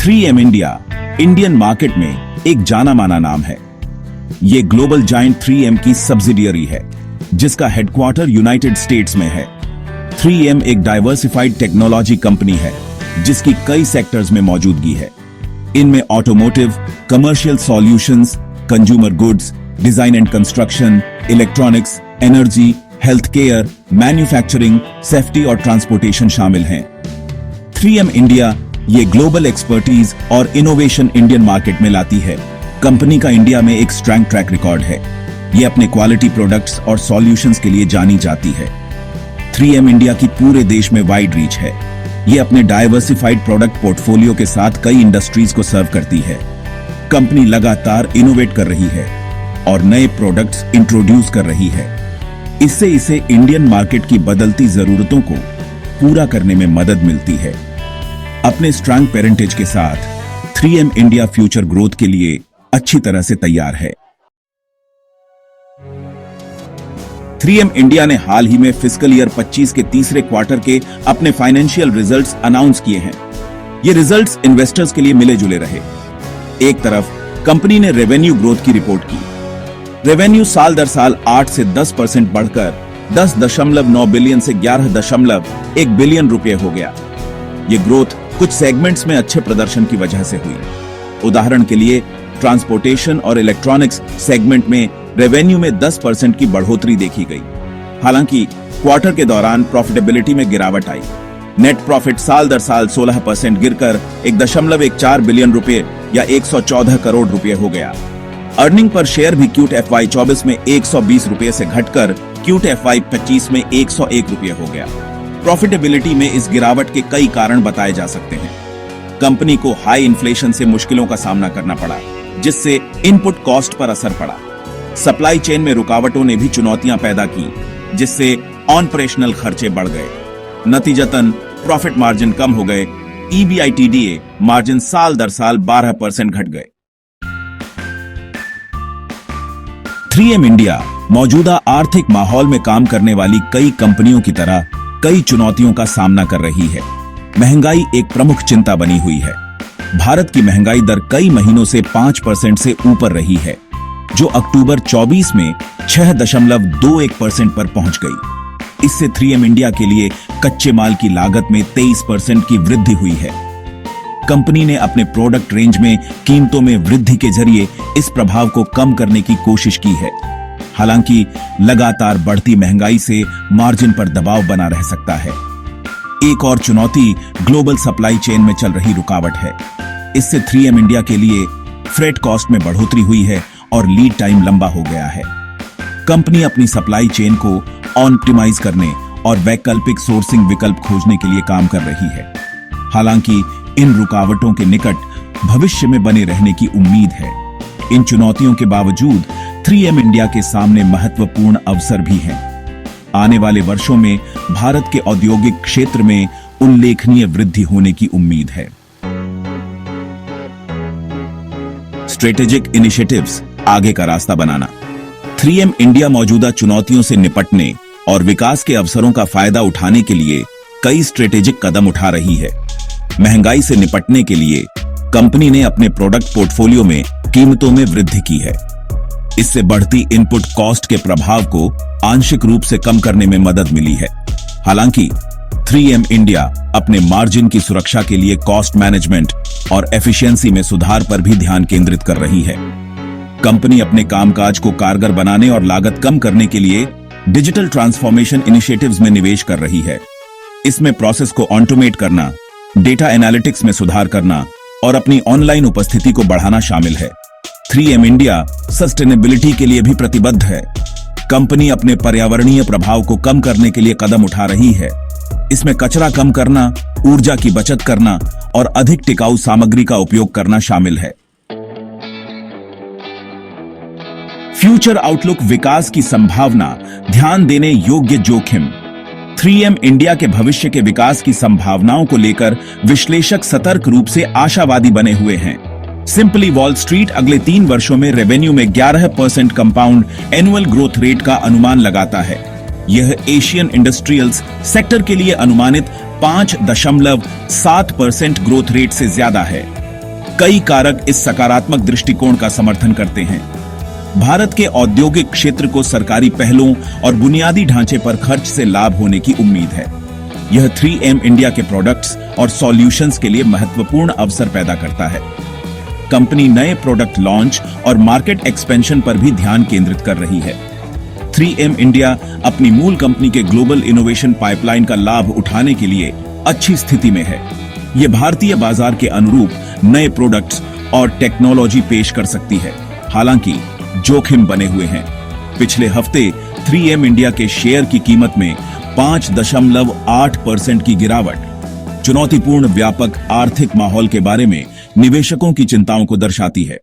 3M India Indian market में एक जाना माना नाम है। ये ग्लोबल जायंट 3M की सब्सिडियरी है जिसका हेडक्वार्टर यूनाइटेड स्टेट्स में है। 3M एक डाइवर्सिफाइड टेक्नोलॉजी कंपनी है जिसकी कई सेक्टर्स में मौजूदगी है। इनमें automotive, commercial solutions, consumer goods, design and construction, electronics, energy, health care, manufacturing, safety और ट्रांसपोर्टेशन शामिल हैं। 3M इंडिया ये ग्लोबल एक्सपर्टीज और इनोवेशन इंडियन मार्केट में लाती है। कंपनी का इंडिया में एक स्ट्रॉन्ग ट्रैक रिकॉर्ड है। ये अपने क्वालिटी प्रोडक्ट्स और सॉल्यूशंस के लिए जानी जाती है। 3M इंडिया की पूरे देश में वाइड रीच है। ये अपने डाइवर्सिफाइड प्रोडक्ट पोर्टफोलियो के साथ कई इंडस्ट्रीज को सर्व करती है। कंपनी लगातार इनोवेट कर रही है और नए प्रोडक्ट्स इंट्रोड्यूस कर रही है। इससे इसे इंडियन मार्केट की बदलती जरूरतों को पूरा करने में मदद मिलती है। अपने स्ट्रॉन्ग पेरेंटेज के साथ 3M इंडिया फ्यूचर ग्रोथ के लिए अच्छी तरह से तैयार है। 3M इंडिया ने हाल ही में फिस्कल ईयर 25 के तीसरे क्वार्टर के अपने फाइनेंशियल रिजल्ट्स अनाउंस किए हैं। ये रिजल्ट्स इन्वेस्टर्स के लिए मिले जुले रहे। एक तरफ कंपनी ने रेवेन्यू ग्रोथ की रिपोर्ट की। रेवेन्यू साल दर साल 8 से 10% बढ़कर 10.9 बिलियन से 11.1 बिलियन रुपए हो गया। ये ग्रोथ कुछ सेगमेंट्स में अच्छे प्रदर्शन की वजह से हुई। उदाहरण के लिए ट्रांसपोर्टेशन और इलेक्ट्रॉनिक्स सेगमेंट में रेवेन्यू में 10% की बढ़ोतरी देखी गई। हालांकि क्वार्टर के दौरान प्रॉफिटेबिलिटी में गिरावट आई। नेट प्रॉफिट साल दर साल 16% गिरकर 1.14 बिलियन रुपए या 114 करोड़ रुपए हो गया। अर्निंग पर शेयर भी क्यूट FY24 में 120 रुपए से घटकर क्यूट FY25 में 101 रुपए हो गया। प्रॉफिटेबिलिटी में इस गिरावट के कई कारण बताए जा सकते हैं। कंपनी को हाई इन्फ्लेशन से मुश्किलों का सामना करना पड़ा, जिससे इनपुट कॉस्ट पर असर पड़ा। सप्लाई चेन में रुकावटों ने भी चुनौतियां पैदा की, जिससे ऑपरेशनल खर्चे बढ़ गए। नतीजतन प्रॉफिट मार्जिन कम हो गए। EBITDA मार्जिन साल दर साल 12% घट गए। 3M इंडिया मौजूदा आर्थिक माहौल में काम करने वाली कई कंपनियों की तरह कई चुनौतियों का सामना कर रही है। महंगाई एक प्रमुख चिंता बनी हुई है। भारत की महंगाई दर कई महीनों से 5% से ऊपर रही है, जो अक्टूबर 24 में 6.21% पर पहुंच गई। इससे 3M इंडिया के लिए कच्चे माल की लागत में 23% की वृद्धि हुई है। कंपनी ने अपने प्रोडक्ट रेंज में कीमतों में वृद्धि के जरिए इस प्रभाव को कम करने की कोशिश की है। हालांकि लगातार बढ़ती महंगाई से मार्जिन पर दबाव बना रह सकता है। एक और चुनौती ग्लोबल सप्लाई चेन में चल रही रुकावट है। इससे 3M इंडिया के लिए फ्रेट कॉस्ट में बढ़ोतरी हुई है और लीड टाइम लंबा हो गया है। कंपनी अपनी सप्लाई चेन को ऑप्टिमाइज करने और वैकल्पिक सोर्सिंग विकल्प खोजने के लिए काम कर रही है। हालांकि इन रुकावटों के निकट भविष्य में बने रहने की उम्मीद है। इन चुनौतियों के बावजूद 3M इंडिया के सामने महत्वपूर्ण अवसर भी हैं। आने वाले वर्षों में भारत के औद्योगिक क्षेत्र में उल्लेखनीय वृद्धि होने की उम्मीद है। स्ट्रेटेजिक इनिशिएटिव्स, आगे का रास्ता बनाना। 3M इंडिया मौजूदा चुनौतियों से निपटने और विकास के अवसरों का फायदा उठाने के लिए कई स्ट्रेटेजिक कदम उठा रही है। महंगाई से निपटने के लिए कंपनी ने अपने प्रोडक्ट पोर्टफोलियो में कीमतों में वृद्धि की है। इससे बढ़ती इनपुट कॉस्ट के प्रभाव को आंशिक रूप से कम करने में मदद मिली है। हालांकि 3M इंडिया अपने मार्जिन की सुरक्षा के लिए कॉस्ट मैनेजमेंट और एफिशिएंसी में सुधार पर भी ध्यान केंद्रित कर रही है। कंपनी अपने कामकाज को कारगर बनाने और लागत कम करने के लिए डिजिटल ट्रांसफॉर्मेशन इनिशिएटिव्स में निवेश कर रही है। इसमें प्रोसेस को ऑटोमेट करना, डेटा एनालिटिक्स में सुधार करना और अपनी ऑनलाइन उपस्थिति को बढ़ाना शामिल है। 3M इंडिया सस्टेनेबिलिटी के लिए भी प्रतिबद्ध है। कंपनी अपने पर्यावरणीय प्रभाव को कम करने के लिए कदम उठा रही है। इसमें कचरा कम करना, ऊर्जा की बचत करना और अधिक टिकाऊ सामग्री का उपयोग करना शामिल है। फ्यूचर आउटलुक, विकास की संभावना, ध्यान देने योग्य जोखिम। 3M इंडिया के भविष्य के विकास की संभावनाओं को लेकर विश्लेषक सतर्क रूप से आशावादी बने हुए हैं। सिंपली वॉल स्ट्रीट अगले 3 वर्षों में रेवेन्यू में 11% कंपाउंड एनुअल ग्रोथ रेट का अनुमान लगाता है। यह एशियन इंडस्ट्रियल्स सेक्टर के लिए अनुमानित 5.7% ग्रोथ रेट से ज्यादा है। कई कारक इस सकारात्मक दृष्टिकोण का समर्थन करते हैं। भारत के औद्योगिक क्षेत्र को सरकारी पहलों और बुनियादी ढांचे पर खर्च से लाभ होने की उम्मीद है। यह 3M इंडिया के प्रोडक्ट्स और सॉल्यूशंस के लिए महत्वपूर्ण अवसर पैदा करता है। कंपनी नए प्रोडक्ट लॉन्च और मार्केट एक्सपेंशन पर भी ध्यान केंद्रित कर रही है। 3M इंडिया अपनी मूल कंपनी के ग्लोबल इनोवेशन पाइपलाइन का लाभ उठाने के लिए अच्छी स्थिति में है। यह भारतीय बाजार के अनुरूप नए प्रोडक्ट्स और टेक्नोलॉजी पेश कर सकती है, हालांकि जोखिम बने हुए हैं। पिछले हफ्ते 3M इंडिया के शेयर की कीमत में 5.8% की गिरावट चुनौतीपूर्ण व्यापक आर्थिक माहौल के बारे में निवेशकों की चिंताओं को दर्शाती है।